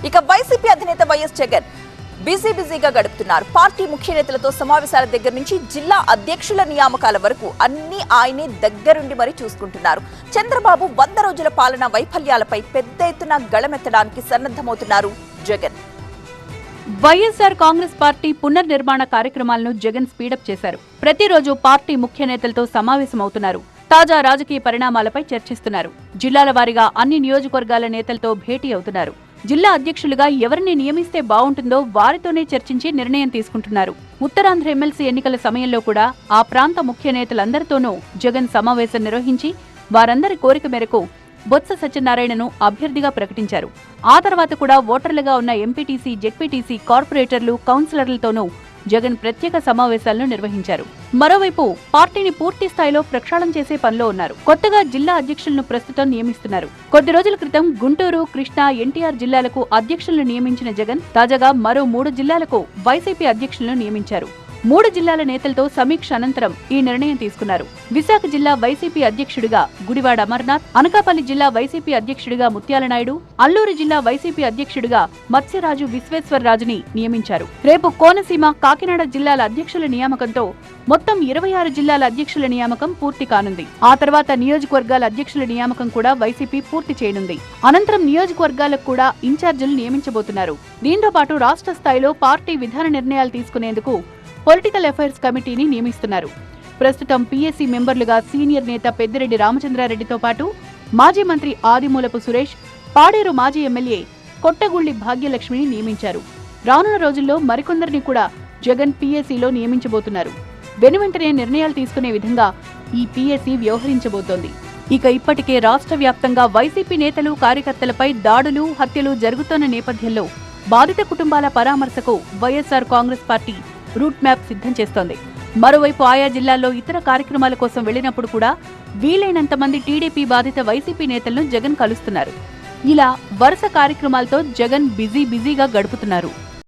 ఇక వైసీపీ అధినేత వైఎస్ జగన్ బిజీగా గడుపుతున్నారు. పార్టీ ముఖ్య నేతలతో సమావేశాల దగ్గర నుంచి జిల్లా అధ్యక్షుల నియామకాల వరకు అన్ని ఆయనే దగ్గరుండి మరీ చూసుకుంటున్నారు. చంద్రబాబు 100 రోజుల పాలన వైఫల్యాలపై పెద్ద ఎత్తున గళమెత్తడానికి సన్నద్ధమవుతున్నారు జగన్. వైఎస్ఆర్ కాంగ్రెస్ పార్టీ పునర్నిర్మాణ కార్యక్రమాలను జగన్ స్పీడప్ చేశారు. ప్రతిరోజు పార్టీ ముఖ్య నేతలతో సమావేశమవుతున్నారు. తాజా రాజకీయ పరిణామాలపై చర్చిస్తున్నారు. జిల్లాల వారీగా అన్ని నియోజకవర్గాల నేతలతో భేటీ అవుతున్నారు. జిల్లా అధ్యక్షులుగా ఎవరిని నియమిస్తే బావుంటుందో వారితోనే చర్చించి నిర్ణయం తీసుకుంటున్నారు. ఉత్తరాంధ్ర ఎమ్మెల్సీ ఎన్నికల సమయంలో కూడా ఆ ప్రాంత ముఖ్య నేతలందరితోనూ జగన్ సమావేశం నిర్వహించి వారందరి కోరిక మేరకు బొత్స సత్యనారాయణను అభ్యర్థిగా ప్రకటించారు. ఆ తర్వాత కూడా ఓటర్లుగా ఉన్న ఎంపీటీసీ, జెడ్పీటీసీ, కార్పొరేటర్లు, కౌన్సిలర్లతోనూ జగన్ ప్రత్యేక సమావేశాలను నిర్వహించారు. మరోవైపు పార్టీని పూర్తి స్థాయిలో ప్రక్షాళన చేసే పనిలో ఉన్నారు. కొత్తగా జిల్లా అధ్యక్షులను ప్రస్తుతం నియమిస్తున్నారు. కొద్ది రోజుల క్రితం గుంటూరు, కృష్ణా, ఎన్టీఆర్ జిల్లాలకు అధ్యక్షులను నియమించిన జగన్ తాజాగా మరో 3 జిల్లాలకు వైసీపీ అధ్యక్షులను నియమించారు. 3 జిల్లాల నేతలతో సమీక్ష అనంతరం ఈ నిర్ణయం తీసుకున్నారు. విశాఖ జిల్లా వైసీపీ అధ్యక్షుడిగా గుడివాడ అమర్నాథ్, అనకాపల్లి జిల్లా వైసీపీ అధ్యక్షుడిగా ముత్యాల నాయుడు, అల్లూరు జిల్లా వైసీపీ అధ్యక్షుడిగా మత్స్యరాజు విశ్వేశ్వరరాజుని నియమించారు. రేపు కోనసీమ, కాకినాడ జిల్లాల అధ్యక్షుల నియామకంతో మొత్తం 26 జిల్లాల అధ్యక్షుల నియామకం పూర్తి కానుంది. ఆ తర్వాత నియోజకవర్గాల అధ్యక్షుల నియామకం కూడా వైసీపీ పూర్తి చేయనుంది. అనంతరం నియోజకవర్గాలకు కూడా ఇన్ఛార్జీలు నియమించబోతున్నారు. దీంతో పాటు రాష్ట్ర స్థాయిలో పార్టీ విధాన నిర్ణయాలు తీసుకునేందుకు పొలిటికల్ అఫైర్స్ కమిటీని నియమిస్తున్నారు. ప్రస్తుతం పీఎస్సీ మెంబర్లుగా సీనియర్ నేత పెద్దిరెడ్డి రామచంద్రారెడ్డితో పాటు మాజీ మంత్రి ఆదిమూలపు సురేష్, పాడేరు మాజీ ఎమ్మెల్యే కొట్టగుళ్లి భాగ్యలక్ష్మిని నియమించారు. రానున్న రోజుల్లో మరికొందరిని కూడా జగన్ పీఎస్సీలో నియమించబోతున్నారు. వెనువెంటనే నిర్ణయాలు తీసుకునే విధంగా ఈ పీఎస్సీ వ్యవహరించబోతోంది. ఇక ఇప్పటికే రాష్ట్ర వ్యాప్తంగా వైసీపీ నేతలు, కార్యకర్తలపై దాడులు, హత్యలు జరుగుతోన్న నేపథ్యంలో బాధిత కుటుంబాల పరామర్శకు YSR Congress party route map సిద్ధం చేస్తోంది. మరోవైపు ఆయా జిల్లాల్లో ఇతర కార్యక్రమాల కోసం వెళ్లినప్పుడు కూడా వీలైనంత మంది టీడీపీ బాధిత వైసీపీ నేతలను జగన్ కలుస్తున్నారు. ఇలా వరుస కార్యక్రమాలతో జగన్ బిజీగా గడుపుతున్నారు.